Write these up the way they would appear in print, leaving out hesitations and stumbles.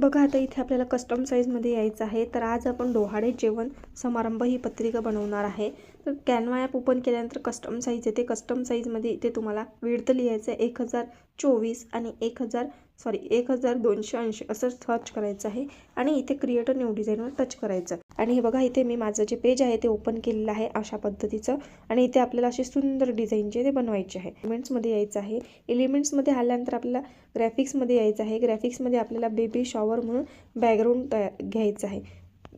बघा आता इथे आपल्याला कस्टम साईजमध्ये यायचं आहे. तर आज आपण डोहाळे जेवण समारंभ ही पत्रिका बनवणार आहे. तर कॅनवा ॲप ओपन केल्यानंतर कस्टम साईज येते. कस्टम साईजमध्ये इथे तुम्हाला विड्थ लिहायचं आहे 1024 आणि 1280 असं सर्च करायचं आहे आणि इथे क्रिएट न्यू डिझाईनवर टच करायचं. आणि हे बघा इथे मी माझं जे पेज आहे ते ओपन केलेलं आहे अशा पद्धतीचं. आणि इथे आपल्याला असे सुंदर डिझाईनचे ते बनवायचे आहे. एलिमेंट्समध्ये यायचं आहे. एलिमेंट्समध्ये आल्यानंतर आपल्याला ग्राफिक्समध्ये यायचं आहे. ग्राफिक्समध्ये आपल्याला बेबी शॉवर म्हणून बॅकग्राऊंड घ्यायचं आहे.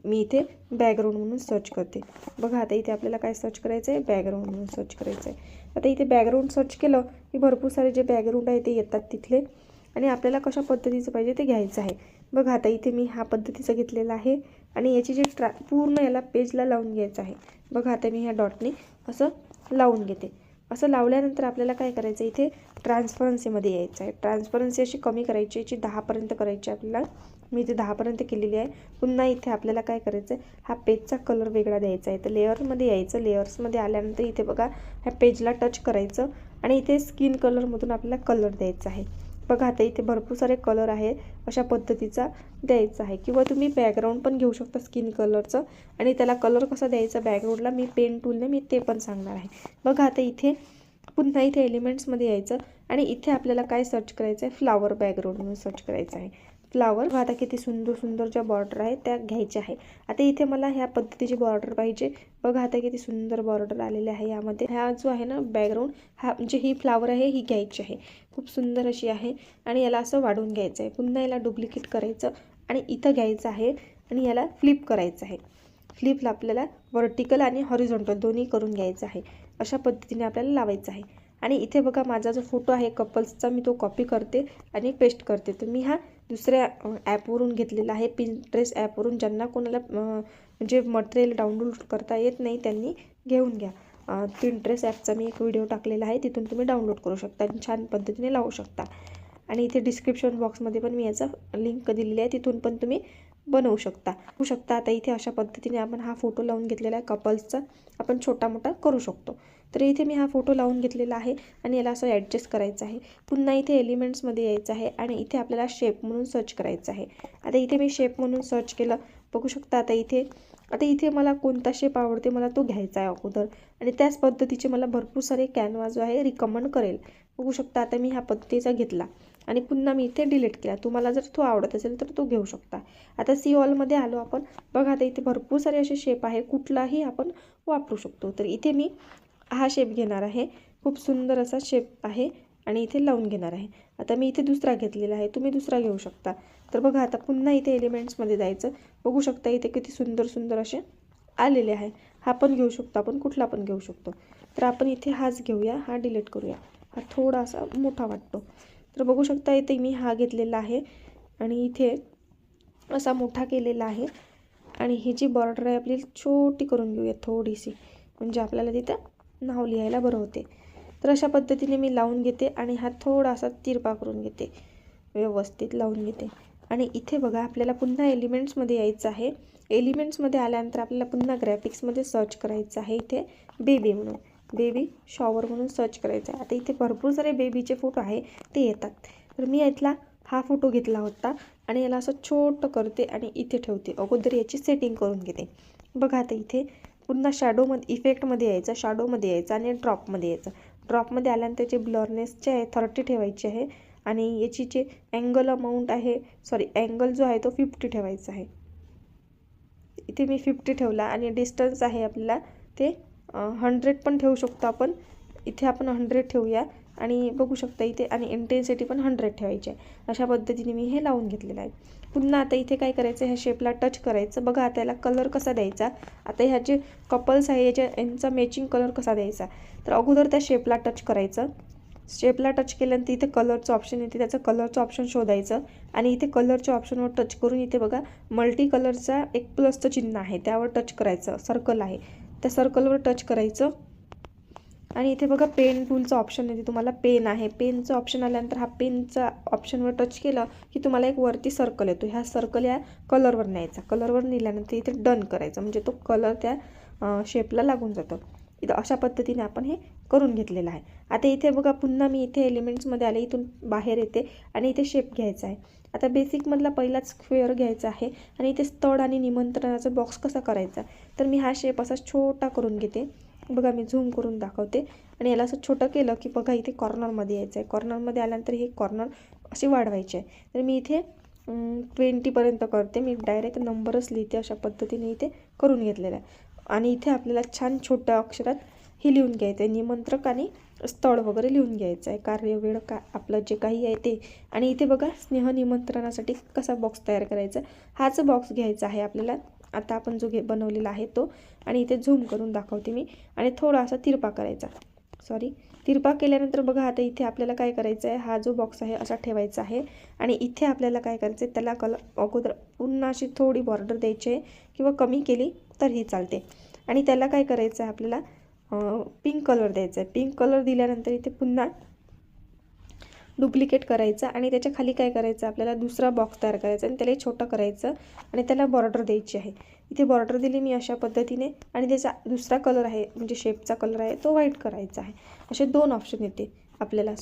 मी इथे बॅकग्राऊंड म्हणून सर्च करते. बघा आता इथे आपल्याला काय सर्च करायचं आहे, बॅकग्राऊंड म्हणून सर्च करायचं आहे. आता इथे बॅकग्राऊंड सर्च केलं की भरपूर सारे जे बॅकग्राऊंड आहे ते येतात तिथले. आणि आपल्याला कशा पद्धतीचं पाहिजे ते घ्यायचं आहे. बघा आता इथे मी ह्या पद्धतीचं घेतलेलं आहे आणि याची जी पूर्ण याला पेजला लावून घ्यायचं आहे. बघा आता मी ह्या डॉटने असं लावून घेते. असं लावल्यानंतर आपल्याला काय करायचं, इथे ट्रान्सपरन्सीमध्ये यायचं आहे. ट्रान्सपरन्सी अशी कमी करायची, याची 10पर्यंत करायची आपल्याला. मी इथे 10पर्यंत केलेली आहे. पुन्हा इथे आपल्याला काय करायचं आहे, हा पेजचा कलर वेगळा द्यायचा आहे. तर लेअरमध्ये यायचं. लेअर्समध्ये आल्यानंतर इथे बघा ह्या पेजला टच करायचं आणि इथे स्किन कलरमधून आपल्याला कलर द्यायचा आहे. बघा आता इथे भरपूर सारे कलर आहेत, अशा पद्धतीचा द्यायचा आहे. किंवा तुम्ही बॅकग्राऊंड पण घेऊ शकता स्किन कलरचं आणि त्याला कलर कसा द्यायचा बॅकग्राऊंडला मी पेन टूलने मी ते पण सांगणार आहे. बघा आता इथे पुन्हा इथे एलिमेंट्समध्ये यायचं आणि इथे आपल्याला काय सर्च करायचं आहे, फ्लावर बॅकग्राऊंड म्हणून सर्च करायचं आहे. फ्लावर आता किती सुंदर सुंदर ज्या बॉर्डर आहेत त्या घ्यायच्या आहे. आता इथे मला ह्या पद्धतीची बॉर्डर पाहिजे. बघा आता किती सुंदर बॉर्डर आलेले आहे यामध्ये. हा जो आहे ना बॅकग्राऊंड, हा म्हणजे ही फ्लावर आहे ही घ्यायची आहे. खूप सुंदर अशी आहे आणि याला असं वाढवून घ्यायचं आहे. पुन्हा याला डुप्लिकेट करायचं आणि इथं घ्यायचं आहे आणि याला फ्लिप करायचं आहे. फ्लिपला आपल्याला व्हर्टिकल आणि हॉरिझॉन्टल दोन्ही करून घ्यायचं आहे. अशा पद्धतीने आपल्याला लावायचं आहे. आणि इथे बघा माझा जो फोटो आहे कपल्सचा, मी तो कॉपी करते आणि पेस्ट करते. तर मी हा दुसऱ्या ॲपवरून घेतलेला आहे, पिंटरेस्ट ॲपवरून. ज्यांना कोणाला म्हणजे मटेरियल डाउनलोड करता येत नाही त्यांनी घेऊन घ्या. पिंटरेस्ट ॲपचा मी एक व्हिडिओ टाकलेला आहे, तिथून तुम्ही डाउनलोड करू शकता आणि छान पद्धतीने लावू शकता. आणि इथे डिस्क्रिप्शन बॉक्समध्ये पण मी याचा लिंक दिलेली आहे, तिथून पण तुम्ही बनवू शकता. आता इथे अशा पद्धतीने आपण हा फोटो लावून घेतलेला आहे कपल्सचा. आपण छोटा मोठा करू शकतो. तर इथे मी हा फोटो लावून घेतलेला आहे आणि याला असं ॲडजस्ट करायचं आहे. पुन्हा इथे एलिमेंट्समध्ये यायचं आहे आणि इथे आपल्याला शेप म्हणून सर्च करायचं आहे. आता इथे मी शेप म्हणून सर्च केलं. बघू शकता आता इथे मला कोणता शेप आवडते मला तो घ्यायचा आहे अगोदर. आणि त्याच पद्धतीचे मला भरपूर सारे कॅनवा जो आहे रिकमेंड करेल. बघू शकता आता मी ह्या पद्धतीचा घेतला आणि पुन्हा मी इथे डिलीट केला. तुम्हाला जर तो आवडत असेल तर तो घेऊ शकता. आता सी ऑलमध्ये आलो आपण. बघा आता इथे भरपूर सारे असे शेप आहे, कुठलाही आपण वापरू शकतो. तर इथे मी हा शेप घेणार आहे. खूप सुंदर असा शेप आहे आणि इथे लावून घेणार आहे. आता मी इथे दुसरा घेतलेला आहे, तुम्ही दुसरा घेऊ शकता. तर बघा आता पुन्हा इथे एलिमेंट्समध्ये जायचं. बघू शकता इथे किती सुंदर सुंदर असे आलेले आहे. हा पण घेऊ शकतो, आपण कुठला पण घेऊ शकतो. तर आपण इथे हाच घेऊया, हा डिलीट करूया. हा थोडासा मोठा वाटतो. तर बघू शकता इथे मी हा घेतलेला आहे आणि इथे असा मोठा केलेला आहे. आणि ही जी बॉर्डर आहे आपली छोटी करून घेऊया थोडीशी, म्हणजे आपल्याला तिथं नाव लिहायला बरं होते. तर अशा पद्धतीने मी लावून घेते आणि हा थोडासा तिरपा करून घेते, व्यवस्थित लावून घेते. आणि इथे बघा आपल्याला पुन्हा एलिमेंट्समध्ये यायचं आहे. एलिमेंट्समध्ये आल्यानंतर आपल्याला पुन्हा ग्राफिक्समध्ये सर्च करायचं आहे. इथे बेबी म्हणून, बेबी शॉवर म्हणून सर्च करायचं आहे. आता इथे भरपूर सारे बेबीचे फोटो आहे ते येतात. तर मी इथला हा फोटो घेतला होता आणि याला असं छोटं करते आणि इथे ठेवते. अगोदर याची सेटिंग करून घेते. बघा आता इथे पुन्हा शॅडोमध्ये, इफेक्टमध्ये यायचं, शॅडोमध्ये यायचं आणि ड्रॉपमध्ये यायचं. ड्रॉपमध्ये आल्यानंतर त्याचे ब्लरनेसचे आहे 30 ठेवायचे आहे आणि याची जे अँगल अमाऊंट आहे, अँगल जो आहे तो 50 ठेवायचा आहे. इथे मी 50 ठेवला आणि डिस्टन्स आहे आपल्याला ते 100 पण ठेवू शकतो आपण. इथे आपण 100 ठेवूया आणि बघू शकता इथे, आणि इंटेन्सिटी पण 100 ठेवायची आहे. अशा पद्धतीने मी हे लावून घेतलेलं आहे. पुन्हा आता इथे काय करायचं, ह्या शेपला टच करायचं. बघा आता याला कलर कसा द्यायचा. आता ह्या जे कपल्स आहे यांचा मॅचिंग कलर कसा द्यायचा. तर अगोदर त्या शेपला टच करायचं. शेपला टच केल्यानंतर इथे कलरचं ऑप्शन येते, त्याचं कलरचं ऑप्शन शोधायचं आणि इथे कलरच्या ऑप्शनवर टच करून इथे बघा मल्टी कलरचा एक प्लसचं चिन्ह आहे त्यावर टच करायचं. सर्कल आहे त्या सर्कलवर टच करायचं आणि इथे बघा पेन टूलचं ऑप्शन येते. तुम्हाला पेन आहे, पेनचं ऑप्शन आल्यानंतर हा पेनचा ऑप्शनवर टच केलं की तुम्हाला एक वरती सर्कल येतो. ह्या सर्कल या कलरवर न्यायचा. कलरवर नेल्यानंतर इथे डन करायचं, म्हणजे तो कलर त्या शेपला लागून जातो. इथं अशा पद्धतीने आपण हे करून घेतलेलं आहे. आता इथे बघा पुन्हा मी इथे एलिमेंट्समध्ये आले, इथून बाहेर येते आणि इथे शेप घ्यायचा आहे. आता बेसिकमधला पहिलाच स्क्वेअर घ्यायचा आहे आणि इथे स्थळ आणि निमंत्रणाचा बॉक्स कसा करायचा, तर मी हा शेप असा छोटा करून घेते. बघा मी झूम करून दाखवते आणि याला असं छोटं केलं की बघा इथे कॉर्नरमध्ये यायचं आहे. कॉर्नरमध्ये आल्यानंतर हे कॉर्नर असे वाढवायचे आहे. तर मी इथे 20पर्यंत करते. मी डायरेक्ट नंबरच लिहिते, अशा पद्धतीने इथे करून घेतलेला आहे. आणि इथे आपल्याला छान छोट्या अक्षरात हे लिहून घ्यायचं आहे, निमंत्रक आणि स्थळ वगैरे लिहून घ्यायचं आहे, कार्य वेळ का आपलं जे काही आहे ते. आणि इथे बघा स्नेह निमंत्रणासाठी कसा बॉक्स तयार करायचा, हाच बॉक्स घ्यायचा आहे आपल्याला. आता आपण जो बनवलेला आहे तो, आणि इथे झूम करून दाखवते मी. आणि थोडासा तिरपा करायचा, तिरपा केल्यानंतर बघा आता इथे आपल्याला काय करायचं आहे, हा जो बॉक्स आहे असा ठेवायचा आहे. आणि इथे आपल्याला काय करायचं आहे, त्याला अगोदर पुन्हा अशी थोडी बॉर्डर द्यायची आहे किंवा कमी केली तरीही चालते. आणि त्याला काय करायचं आहे, आपल्याला पिंक कलर द्यायचा आहे. पिंक कलर दिल्यानंतर इथे पुन्हा डुप्लिकेट करायचा आणि त्याच्या खाली काय करायचं, आपल्याला दुसरा बॉक्स तयार करायचा आणि त्याला छोटं करायचं आणि त्याला बॉर्डर द्यायची आहे. इथे बॉर्डर दिली मी अशा पद्धतीने, आणि त्याचा दुसरा कलर आहे म्हणजे शेपचा कलर आहे तो व्हाईट करायचा आहे. असे 2 ऑप्शन येते आपल्याला.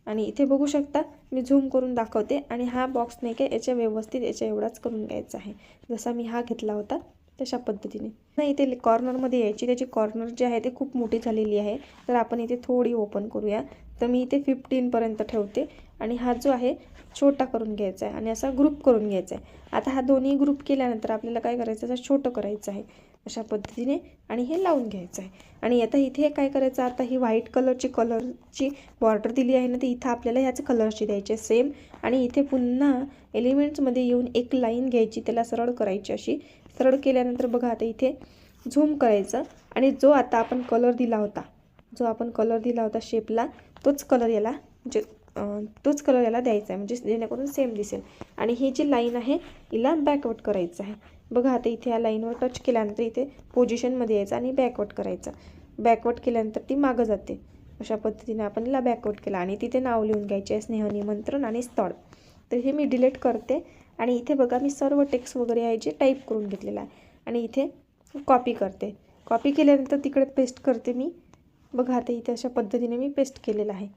आणि इथे बघू शकता मी झूम करून दाखवते. आणि हा बॉक्स नाही काय याच्या व्यवस्थित याच्या एवढाच करून घ्यायचा आहे, जसा मी हा घेतला होता तशा पद्धतीने. नाही इथे कॉर्नरमध्ये यायची, त्याची कॉर्नर जे आहे ते खूप मोठी झालेली आहे, तर आपण इथे थोडी ओपन करूया. तर मी इथे 15पर्यंत ठेवते आणि हा जो आहे छोटा करून घ्यायचा आहे आणि असा ग्रुप करून घ्यायचा आहे. आता हा दोन्ही ग्रुप केल्यानंतर आपल्याला काय करायचं, असं छोटं करायचं आहे अशा पद्धतीने आणि हे लावून घ्यायचं आहे. आणि आता इथे काय करायचं, आता ही व्हाईट कलरची बॉर्डर दिली आहे ना, ती इथं आपल्याला ह्याच कलरची द्यायची आहे सेम. आणि इथे पुन्हा एलिमेंट्समध्ये येऊन एक लाईन घ्यायची, त्याला सरळ करायची. अशी सरळ केल्यानंतर बघा आता इथे झूम करायचं आणि जो आता आपण कलर दिला होता शेपला, तोच कलर याला द्यायचा आहे, म्हणजे जेणेकरून सेम दिसेल. आणि ही जी लाईन आहे हिला बॅकवर्ड करायचं आहे. बघा आता इथे या लाईनवर टच केल्यानंतर इथे पोझिशनमध्ये यायचं आणि बॅकवर्ड करायचं. बॅकवर्ड केल्यानंतर ती मागं जाते. अशा पद्धतीने आपण हिला बॅकवर्ड केला आणि तिथे नाव लिहून घ्यायचे आहे, स्नेह निमंत्रण आणि स्थळ. तर हे मी डिलीट करते आणि इथे बघा मी सर्व टेक्स्ट वगैरे आहे जे टाईप करून घेतलेला आहे आणि इथे कॉपी करते. कॉपी केल्यानंतर तिकडे पेस्ट करते मी. बघा आता इथे अशा पद्धतीने मी पेस्ट केलेलं आहे.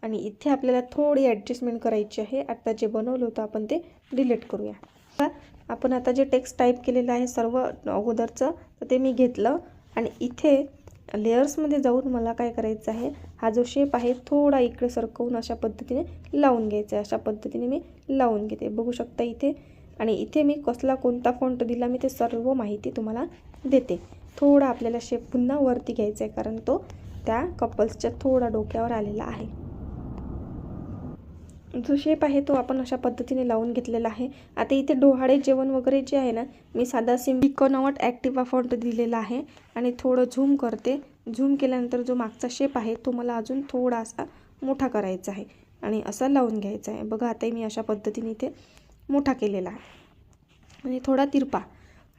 आणि इथे आपल्याला थोडी ॲडजस्टमेंट करायची आहे. आता जे बनवलं होतं आपण ते डिलीट करूया. आपण आता जे टेक्स्ट टाईप केलेलं आहे सर्व अगोदरचं, तर ते मी घेतलं आणि इथे लेयर्समध्ये जाऊन मला काय करायचं आहे, हा जो शेप आहे थोडा इकडे सरकवून अशा पद्धतीने लावून घ्यायचा आहे. अशा पद्धतीने मी लावून घेते, बघू शकता इथे. आणि इथे मी कोणता फॉन्ट दिला मी ते सर्व माहिती तुम्हाला देते. थोडा आपल्याला शेप पुन्हा वरती घ्यायचा आहे, कारण तो त्या कपल्सच्या थोडा डोक्यावर आलेला आहे. जो शेप आहे तो आपण अशा पद्धतीने लावून घेतलेला आहे. आता इथे डोहाळे जेवण वगैरे जे आहे ना, मी साधा इकोनॉट ॲक्टिवा फॉन्ट दिलेला आहे आणि थोडं झूम करते. झूम केल्यानंतर जो मागचा शेप आहे तो मला अजून थोडासा मोठा करायचा आहे आणि असा लावून घ्यायचा आहे. बघा आता मी अशा पद्धतीने इथे मोठा केलेला आहे आणि थोडा तिरपा.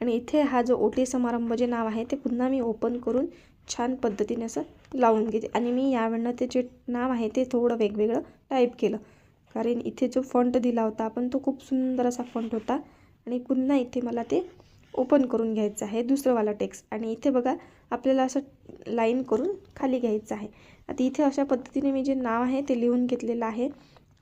आणि इथे हा जो ओटी समारंभ जे नाव आहे ते पुन्हा मी ओपन करून छान पद्धतीने असं लावून घेते. आणि मी यावेळेला ते जे नाव आहे ते थोडं वेगवेगळं टाईप केलं, कारण इथे जो फॉन्ट दिला होता आपण तो खूप सुंदर असा फॉन्ट होता. आणि पुन्हा इथे मला ते ओपन करून घ्यायचं आहे दुसरंवाला टेक्स्ट. आणि इथे बघा आपल्याला असं लाईन करून खाली घ्यायचं आहे. आता इथे अशा पद्धतीने मी जे नाव आहे ते लिहून घेतलेलं आहे.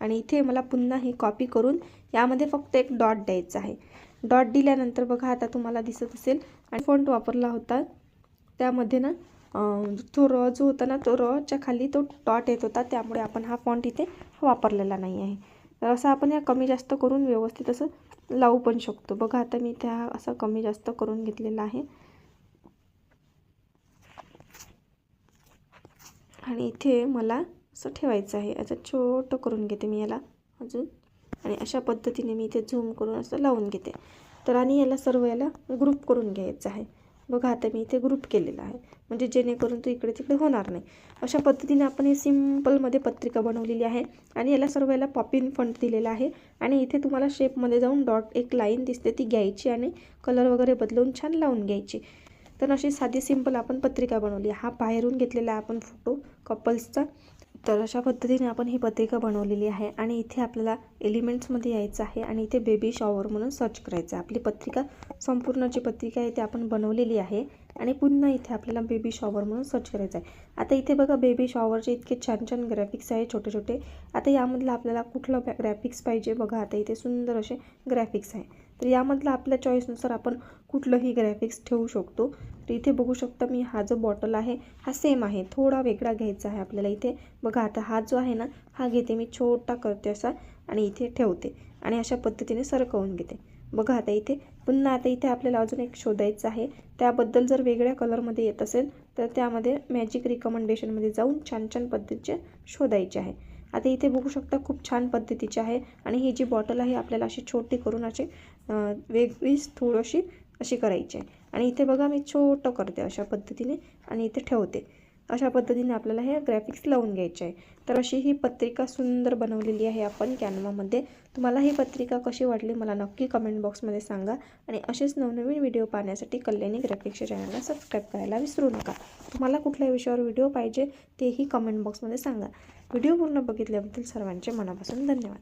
आणि इथे मला पुन्हा ही कॉपी करून यामध्ये फक्त एक डॉट द्यायचा आहे. डॉट दिल्यानंतर बघा आता तुम्हाला दिसत असेल, आणि फॉन्ट वापरला होता त्यामध्ये ना तो र जो होता ना, तो रच्या खाली तो डॉट येत होता, त्यामुळे आपण हा फॉन्ट इथे वापरलेला नाही आहे. तर असं आपण या कमी जास्त करून व्यवस्थित असं लावू पण शकतो. बघा आता मी त्या असं कमी जास्त करून घेतलेला आहे. आणि इथे मला असं ठेवायचं आहे, असं छोटं करून घेते मी याला अजून. आणि अशा पद्धतीने मी इथे झूम करून असं लावून घेते. तर आणि याला सर्व याला ग्रुप करून घ्यायचं आहे. बघा आता मी इथे ग्रुप केलेला आहे, म्हणजे जेणेकरून तो इकडे तिकडे होणार नाही. अशा पद्धतीने आपण हे सिम्पलमध्ये पत्रिका बनवलेली आहे. आणि याला सर्व याला पॉपिन फॉन्ट दिलेला आहे. आणि इथे तुम्हाला शेपमध्ये जाऊन डॉट एक लाईन दिसते ती घ्यायची आणि कलर वगैरे बदलून छान लावून घ्यायची. तर अशी साधी सिंपल आपण पत्रिका बनवली. हा बाहेरून घेतलेला आहे आपण फोटो कपल्सचा. तर अशा पद्धतीने आपण ही पत्रिका बनवलेली आहे. आणि इथे आपल्याला एलिमेंट्समध्ये यायचं आहे आणि इथे बेबी शॉवर म्हणून सर्च करायचं आहे. आपली पत्रिका संपूर्ण जी पत्रिका आहे ती आपण बनवलेली आहे. आणि पुन्हा इथे आपल्याला बेबी शॉवर म्हणून सर्च करायचं आहे. आता इथे बघा बेबी शॉवरचे इतके छान छान ग्राफिक्स आहे छोटे छोटे. आता यामधलं आपल्याला कुठलं ग्राफिक्स पाहिजे बघा. आता इथे सुंदर असे ग्राफिक्स आहे. तर यामधलं आपल्या चॉईसनुसार आपण कुठलंही ग्राफिक्स ठेवू शकतो. तर इथे बघू शकता मी हा जो बॉटल आहे हा सेम आहे, थोडा वेगळा घ्यायचा आहे आपल्याला. इथे बघा आता हा जो आहे ना हा घेते मी, छोटा करते असा आणि इथे ठेवते आणि अशा पद्धतीने सरकवून घेते. बघा आता इथे पुन्हा आता इथे आपल्याला अजून एक शोधायचं आहे. त्याबद्दल जर वेगळ्या कलरमध्ये येत असेल तर त्यामध्ये मॅजिक रिकमेंडेशनमध्ये जाऊन छान छान पद्धतीचे शोधायचे आहे. आता इथे बघू शकता खूप छान पद्धतीचे आहे. आणि ही जी बॉटल आहे आपल्याला अशी छोटी करून अशी वेगळीच थोडीशी अशी करायची आहे. आणि इथे बघा मी छोटं करते अशा पद्धतीने आणि इथे ठेवते. अशा पद्धतीने आपल्याला हे ग्राफिक्स लावून घ्यायचे आहे. तर अशी ही पत्रिका सुंदर बनवलेली आहे आपण कॅनवामध्ये. तुम्हाला ही पत्रिका कशी वाटली मला नक्की कमेंट बॉक्समध्ये सांगा. आणि असेच नवनवीन व्हिडिओ पाहण्यासाठी कल्याणी ग्राफिक्सच्या चॅनलला सबस्क्राईब करायला विसरू नका. तुम्हाला कुठल्या विषयावर व्हिडिओ पाहिजे तेही कमेंट बॉक्समध्ये सांगा. व्हिडिओ पूर्ण बघितल्याबद्दल सर्वांचे मनापासून धन्यवाद.